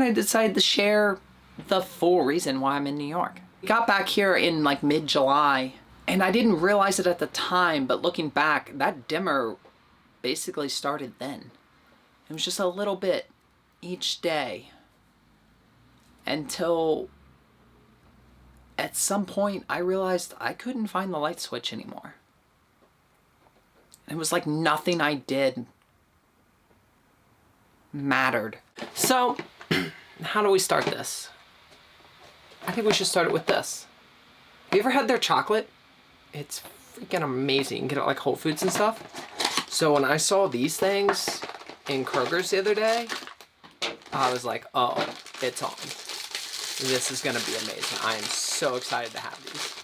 and I decided to share the full reason why I'm in New York. I got back here in like mid-July, and I didn't realize it at the time, but looking back, that dimmer basically started then. It was just a little bit each day until at some point I realized I couldn't find the light switch anymore. It was like nothing I did mattered. So, how do we start this? I think we should start it with this. Have you ever had their chocolate? It's freaking amazing. You can get it at like Whole Foods and stuff. So when I saw these things in Kroger's the other day, I was like, oh, it's on. This is gonna be amazing. I am so excited to have these.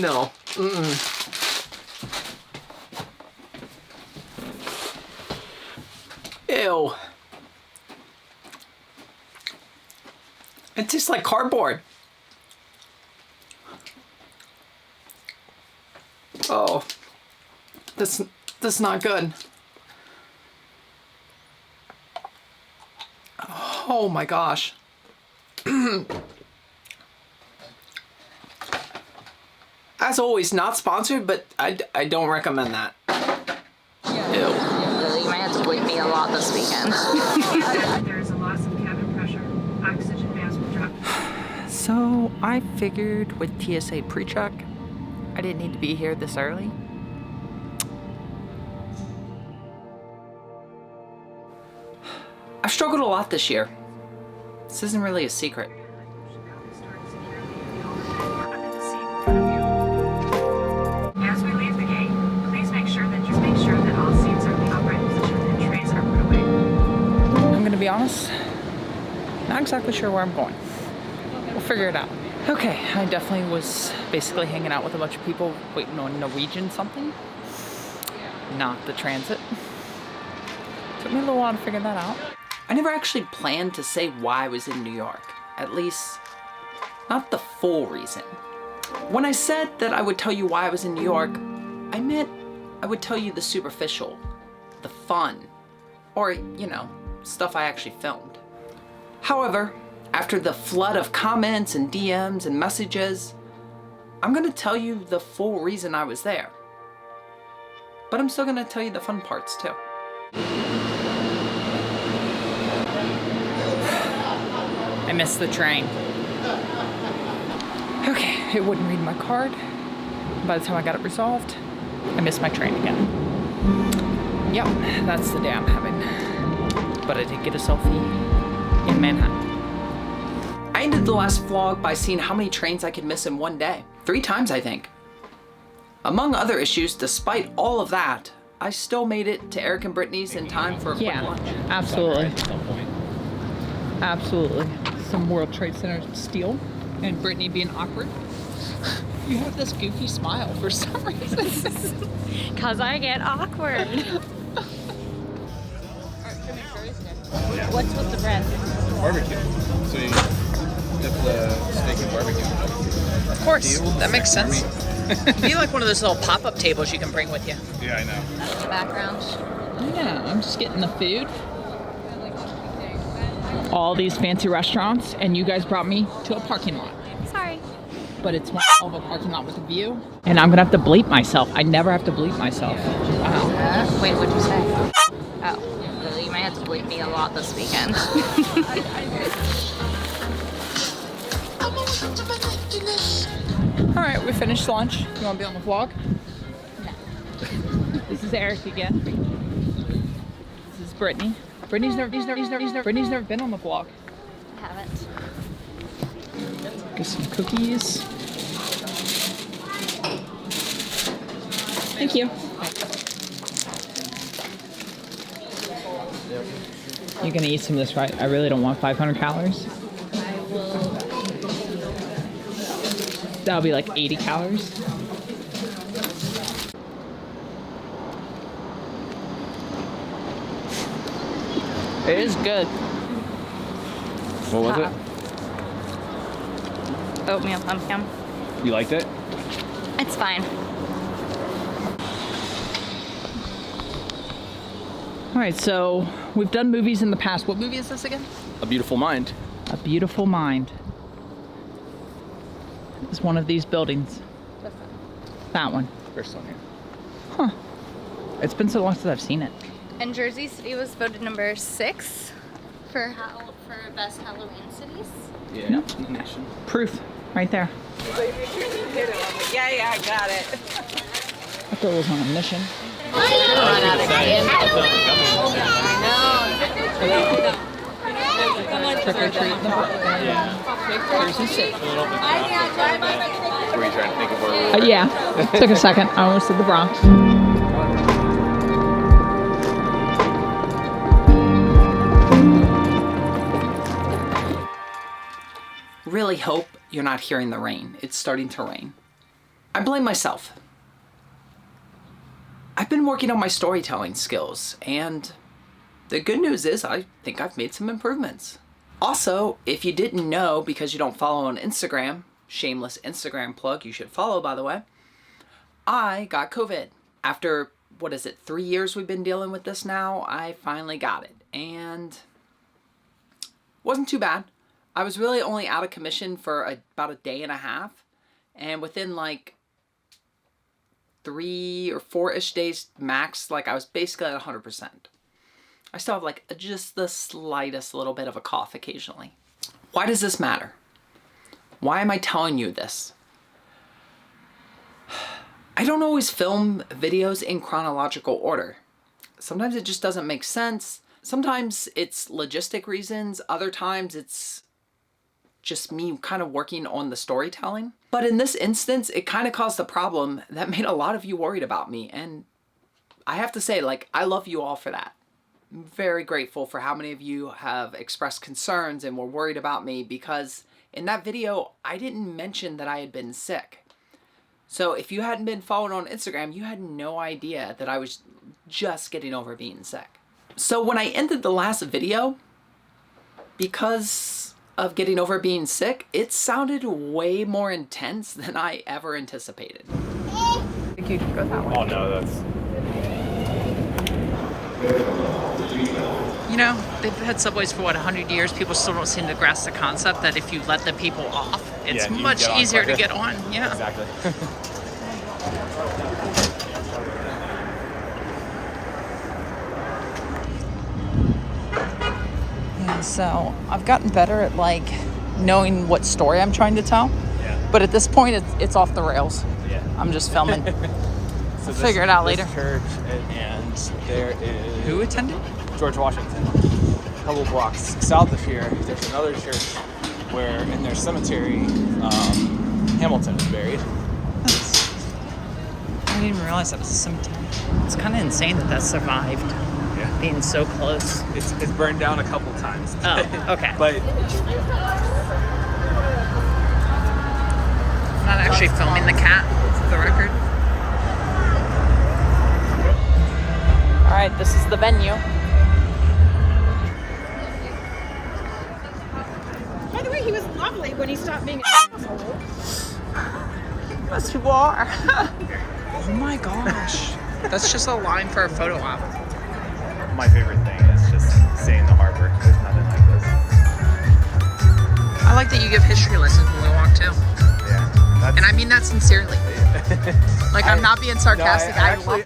No. Ew. It tastes like cardboard. Oh, that's not good. Oh my gosh. As always, not sponsored, but I don't recommend that. Ew. You might have to bleep me a lot this weekend. There is a loss of cabin pressure. Oxygen mask will drop. So I figured with TSA pre-check, I didn't need to be here this early. I've struggled a lot this year. This isn't really a secret. As we leave the gate, please make sure that all seats are in the upright position and trays are put away. I'm gonna be honest, not exactly sure where I'm going. We'll figure it out. Okay, I definitely was basically hanging out with a bunch of people waiting on Norwegian something, not the transit. Took me a little while to figure that out. I never actually planned to say why I was in New York, at least not the full reason. When I said that I would tell you why I was in New York, I meant I would tell you the superficial, the fun, or, you know, stuff I actually filmed. However, after the flood of comments and DMs and messages, I'm gonna tell you the full reason I was there. But I'm still gonna tell you the fun parts too. I missed the train. Okay, it wouldn't read my card. By the time I got it resolved, I missed my train again. Yep, that's the day I'm having. But I did get a selfie in Manhattan. I ended the last vlog by seeing how many trains I could miss in one day. 3 times, I think. Among other issues, despite all of that, I still made it to Eric and Brittany's in time for a quick lunch. Absolutely. Absolutely. Some World Trade Center steel. And Brittany being awkward. You have this goofy smile for some reason. Cause I get awkward. What's with the bread? Barbecue. So you dip the steak in barbecue. Of course, that makes sense. Be like one of those little pop-up tables you can bring with you. Yeah, I know. That's the background. Yeah, I'm just getting the food. All these fancy restaurants, and you guys brought me to a parking lot. Sorry. But it's one hell of a parking lot with a view. And I'm gonna have to bleep myself. I never have to bleep myself. Wow. Wait, what'd you say? Oh, you might have to bleep me a lot this weekend. All right, we finished lunch. You wanna be on the vlog? No. This is Eric again. This is Brittany. Brittany's never been on the vlog. I haven't. Get some cookies. Thank you. You're gonna eat some of this, right? I really don't want 500 calories. I will. That'll be like 80 calories. It is good. What was it? oatmeal pumpkin. You liked it? It's fine. All right, so we've done movies in the past. What movie is this again? A Beautiful Mind. A Beautiful Mind. It's one of these buildings. That one. First one here. Huh. It's been so long since I've seen it. And Jersey City was voted number 6 for best Halloween cities. Yeah. No. In the nation. Proof, right there. Yeah, I got it. That girl was on a mission. Run out of Trick or treat. Jersey City. Were you trying to think of where we were? Yeah. Took a second. I almost did the Bronx. Really hope you're not hearing the rain. It's starting to rain. I blame myself. I've been working on my storytelling skills, and the good news is I think I've made some improvements. Also, if you didn't know because you don't follow on Instagram, shameless Instagram plug, you should follow by the way, I got COVID. After, 3 years we've been dealing with this now, I finally got it, and wasn't too bad. I was really only out of commission for about a day and a half, and within like 3 or 4-ish days max, like I was basically at 100%. I still have like just the slightest little bit of a cough occasionally. Why does this matter? Why am I telling you this? I don't always film videos in chronological order. Sometimes it just doesn't make sense. Sometimes it's logistic reasons. Other times it's just me kind of working on the storytelling. But in this instance, it kind of caused a problem that made a lot of you worried about me. And I have to say, like, I love you all for that. I'm very grateful for how many of you have expressed concerns and were worried about me, because in that video, I didn't mention that I had been sick. So if you hadn't been following on Instagram, you had no idea that I was just getting over being sick. So when I ended the last video, because of getting over being sick, it sounded way more intense than I ever anticipated. I think you can go that way. Oh no, that's... You know, they've had subways for 100 years. People still don't seem to grasp the concept that if you let the people off, it's Yeah, you much get on easier to quicker. get on. Yeah. Exactly. And so I've gotten better at like knowing what story I'm trying to tell. Yeah. But at this point, it's off the rails. Yeah. I'm just filming. So Figure it out later. Church, and there is... Who attended? George Washington. A couple blocks south of here, there's another church where in their cemetery, Hamilton is buried. I didn't even realize that was a cemetery. It's kind of insane that survived. Yeah. Being so close. It's burned down a couple times. Oh, okay. But I'm not actually filming the cat, for the record. All right, this is the venue. By the way, he was lovely when he stopped being an asshole. Yes, you are. Oh my gosh. That's just a line for a photo op. my favorite thing is just seeing the harbor. There's nothing like this. I like that you give history lessons when we walk too. Yeah. And I mean that sincerely. Like, I'm not being sarcastic. No, I I actually... love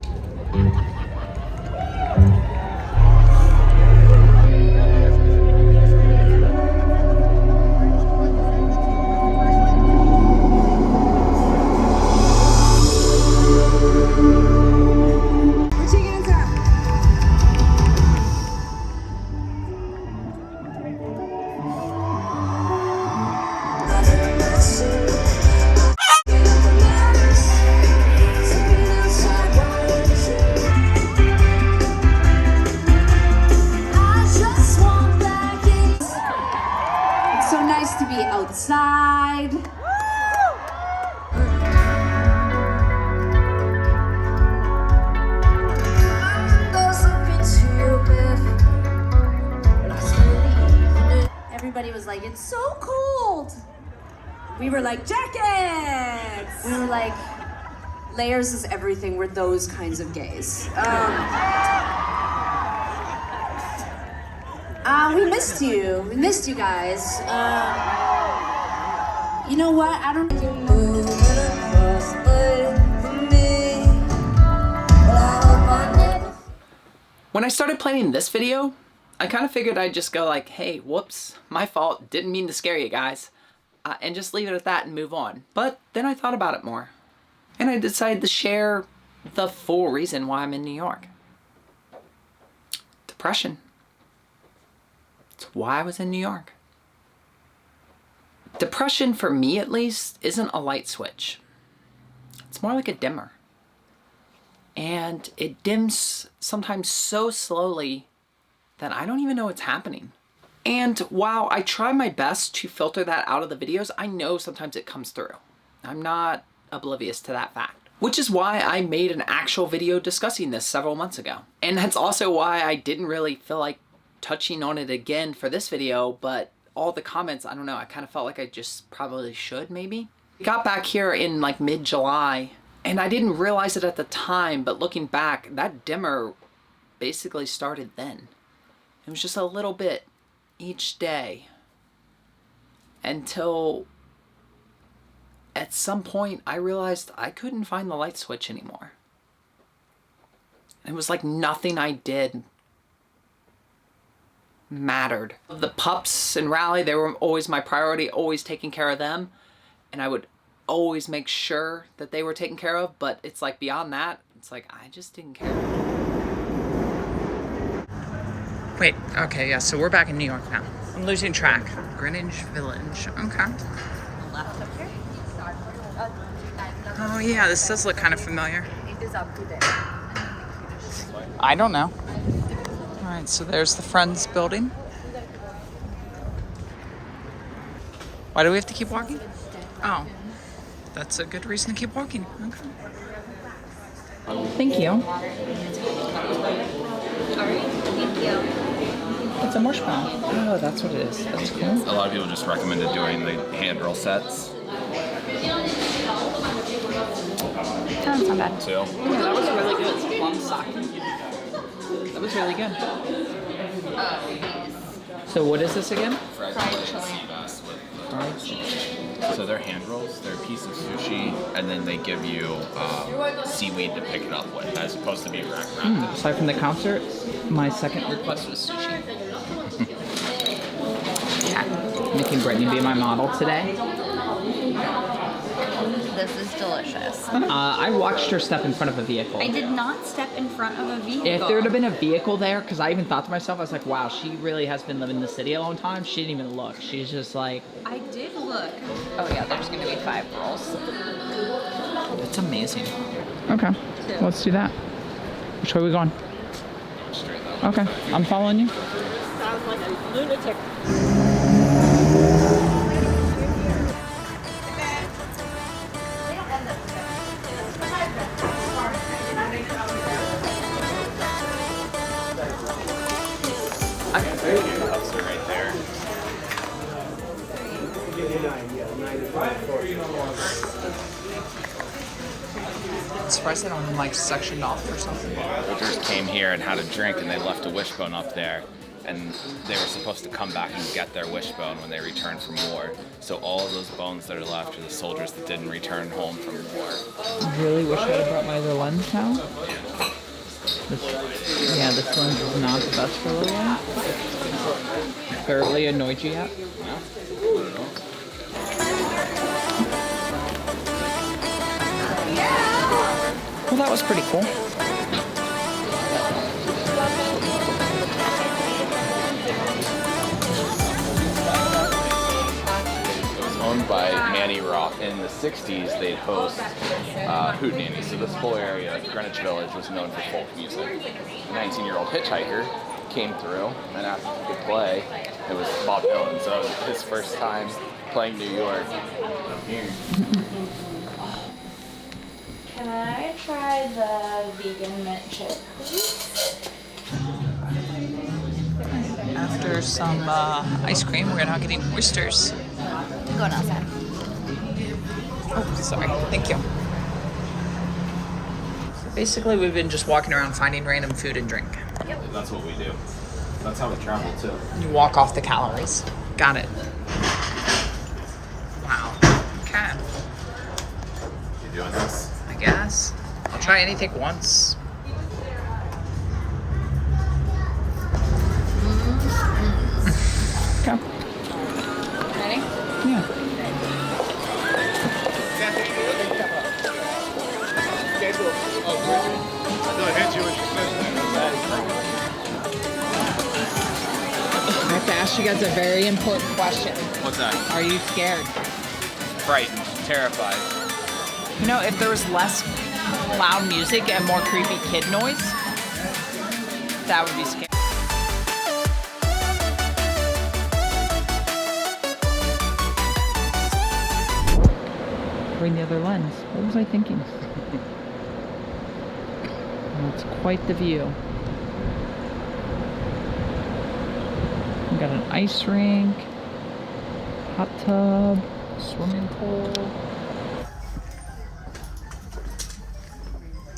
outside. Everybody was like, it's so cold. We were like, jackets! We were like, layers is everything. We're those kinds of gays. We missed you. We missed you guys. You know what? I don't When I started planning this video, I kind of figured I'd just go like, hey, whoops, my fault, didn't mean to scare you guys, and just leave it at that and move on. But then I thought about it more, and I decided to share the full reason why I'm in New York. Depression. It's why I was in New York. Depression, for me at least, isn't a light switch. It's more like a dimmer. And it dims sometimes so slowly that I don't even know what's happening. And while I try my best to filter that out of the videos, I know sometimes it comes through. I'm not oblivious to that fact. Which is why I made an actual video discussing this several months ago. And that's also why I didn't really feel like touching on it again for this video, but all the comments, I don't know, I kind of felt like I just probably should maybe. I got back here in like mid-July, and I didn't realize it at the time, but looking back, that dimmer basically started then. It was just a little bit each day until at some point I realized I couldn't find the light switch anymore. It was like nothing I did mattered. The pups and Rally, they were always my priority, always taking care of them, and I would always make sure that they were taken care of, but it's like beyond that, it's like I just didn't care. Wait, okay, yeah, so we're back in New York now. I'm losing track. Greenwich Village, okay. Left up here. Oh yeah, this does look kind of familiar. It is up to there. I don't know. Alright, so there's the Friends building. Why do we have to keep walking? Oh, that's a good reason to keep walking. Okay. Thank you. Alright, thank you. It's a marshmallow. Oh, that's what it is. That's cool. A lot of people just recommended doing the hand roll sets. Sounds not bad. So Yeah, that was really good. It's plum sock. That was really good. So what is this again? fried chili. Fried chili. So they're hand rolls. They're a piece of sushi, and then they give you seaweed to pick it up with, as opposed to being wrapped. Aside from the concert, my second request was sushi. Yeah, making Brittany be my model today. This is delicious. I watched her step in front of a vehicle. I did not step in front of a vehicle. If there would have been a vehicle there, because I even thought to myself, I was like, wow, she really has been living in the city a long time. She didn't even look. She's just like... I did look. Oh yeah, there's going to be 5 rolls. It's amazing. Okay, let's do that. Which way are we going? Straight up. Okay, I'm following you. Sounds like a lunatic. The pups are right there. I'm surprised they don't have like sectioned off or something. Villagers came here and had a drink, and they left a wishbone up there. And they were supposed to come back and get their wishbone when they returned from war. So all of those bones that are left are the soldiers that didn't return home from war. I really wish I had brought my other lens now. This lens is not the best for little one. Thoroughly annoyed you yet? Well, that was pretty cool. Owned by Manny Roth. In the 60s, they'd host hootenannies. So this whole area, Greenwich Village, was known for folk music. A 19-year-old hitchhiker came through and asked if he could play. It was Bob Dylan, so it was his first time playing New York. Here. Can I try the vegan mint chip, please? After some ice cream, we're now getting oysters. Going outside. Oh, sorry. Thank you. So basically, we've been just walking around finding random food and drink. That's what we do. That's how we travel too. You walk off the calories. Got it. Wow. Okay. You doing this? I guess. I'll try anything once. Okay. Ready? Yeah. I have to ask you guys a very important question. What's that? Are you scared? Frightened, terrified. You know, if there was less loud music and more creepy kid noise, that would be scary. Bring the other lens. What was I thinking? It's quite the view. We got an ice rink, hot tub, swimming pool.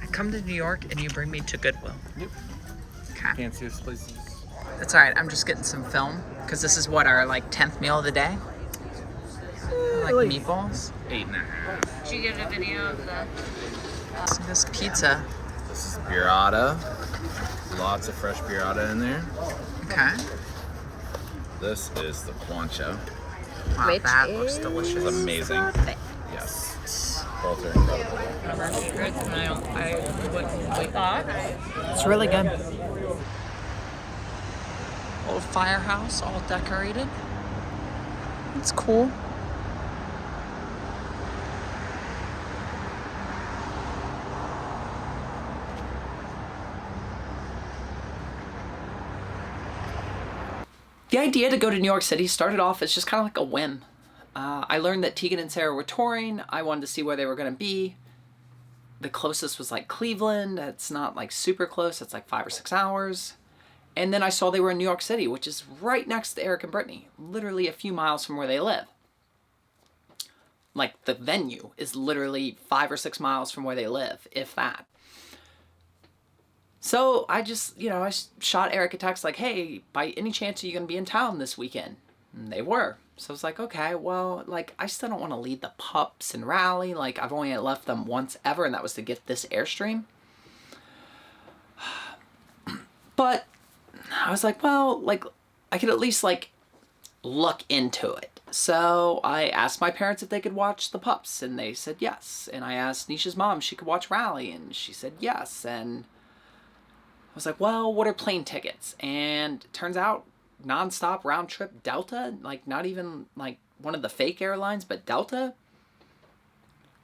I come to New York and you bring me to Goodwill. Yep. Okay. Fanciest places. That's alright, I'm just getting some film. Because this is what, our like 10th meal of the day? Like meatballs? 8.5. Did you get a video of the... So this pizza. This is burrata. Lots of fresh burrata in there. Okay. This is the plancha. Wow, Which that looks is- delicious. It's amazing. Yes. Both are incredible. It's really good. Old firehouse, all decorated. It's cool. The idea to go to New York City started off as just kind of like a whim. I learned that Tegan and Sara were touring. I wanted to see where they were going to be. The closest was like Cleveland. It's not like super close. It's like 5 or 6 hours. And then I saw they were in New York City, which is right next to Eric and Brittany, literally a few miles from where they live. Like the venue is literally 5 or 6 miles from where they live, if that. So I just, I shot Eric a text like, hey, by any chance are you going to be in town this weekend? And they were. So I was like, okay, well, like, I still don't want to lead the pups and rally. Like, I've only left them once ever, and that was to get this Airstream. But I was like, well, like, I could at least, like, look into it. So I asked my parents if they could watch the pups, and they said yes. And I asked Nisha's mom if she could watch Rally, and she said yes. And I was like, well, what are plane tickets? And it turns out, non-stop round trip Delta, like not even like one of the fake airlines, but Delta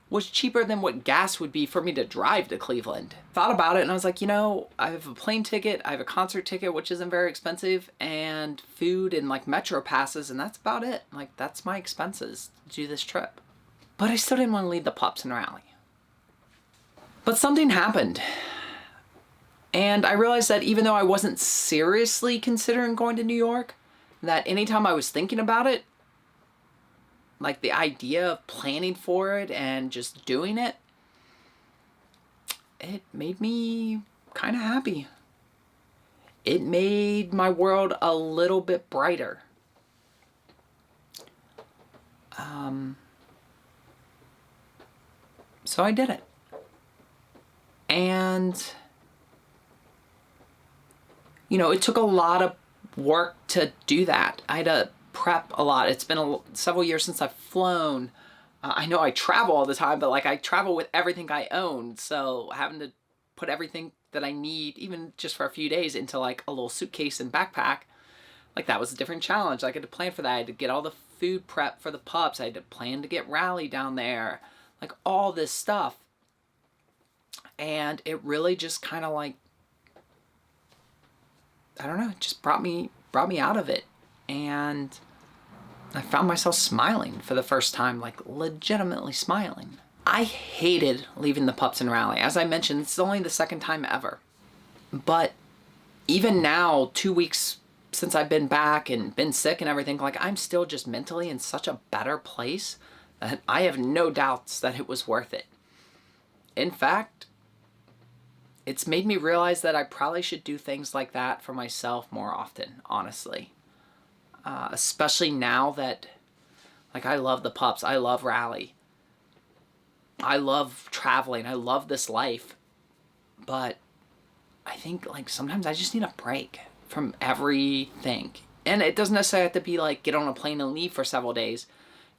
was cheaper than what gas would be for me to drive to Cleveland. Thought about it and I was like, I have a plane ticket, I have a concert ticket, which isn't very expensive, and food and like metro passes, and that's about it. Like, that's my expenses to do this trip. But I still didn't want to lead the pups and rally. But something happened. And I realized that even though I wasn't seriously considering going to New York, that anytime I was thinking about it, like the idea of planning for it and just doing it, it made me kind of happy. It made my world a little bit brighter. So I did it. And it took a lot of work to do that. I had to prep a lot. It's been several years since I've flown. I know I travel all the time, but like I travel with everything I own. So having to put everything that I need, even just for a few days, into like a little suitcase and backpack, like that was a different challenge. I had to plan for that. I had to get all the food prep for the pups. I had to plan to get Rally down there, like all this stuff. And it really just kind of like, I don't know, it just brought me out of it. And I found myself smiling for the first time, like legitimately smiling. I hated leaving the pups and Rally. As I mentioned, it's only the second time ever. But even now, 2 weeks since I've been back and been sick and everything, like I'm still just mentally in such a better place And I have no doubts that it was worth it. In fact, it's made me realize that I probably should do things like that for myself more often, honestly. Especially now that, like, I love the pups. I love rally. I love traveling. I love this life. But I think, like, sometimes I just need a break from everything. And it doesn't necessarily have to be, like, get on a plane and leave for several days.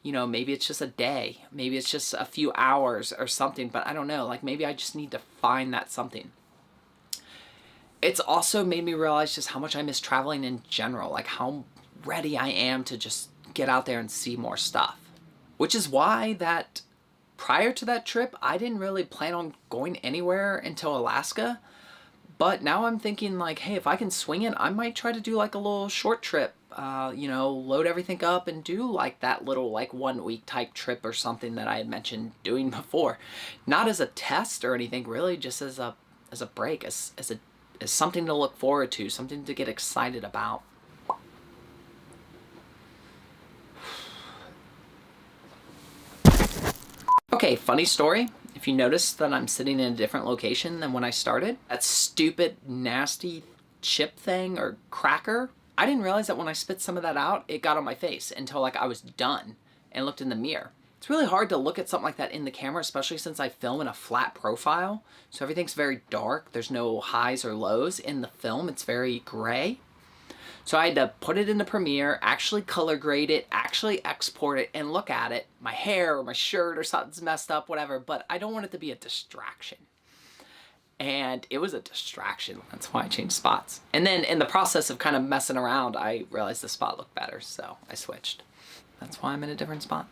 You know, maybe it's just a day. Maybe it's just a few hours or something. But I don't know. Like, maybe I just need to find that something. It's also made me realize just how much I miss traveling in general. Like, how ready I am to just get out there and see more stuff. Which is why that prior to that trip, I didn't really plan on going anywhere until Alaska. But now I'm thinking, like, hey, if I can swing it, I might try to do like a little short trip. You know, load everything up and do like that little like 1 week type trip or something that I had mentioned doing before. Not as a test or anything, really, just as a break, as something to look forward to, something to get excited about. Okay, funny story. If you notice that I'm sitting in a different location than when I started, that stupid, nasty chip thing or cracker, I didn't realize that when I spit some of that out, it got on my face until like I was done and looked in the mirror. It's really hard to look at something like that in the camera, especially since I film in a flat profile. So everything's very dark. There's no highs or lows in the film. It's very gray. So I had to put it into Premiere, actually color grade it, actually export it, and look at it. My hair or my shirt or something's messed up, whatever, but I don't want it to be a distraction. And it was a distraction. That's why I changed spots. And then in the process of kind of messing around, I realized the spot looked better, so I switched. That's why I'm in a different spot.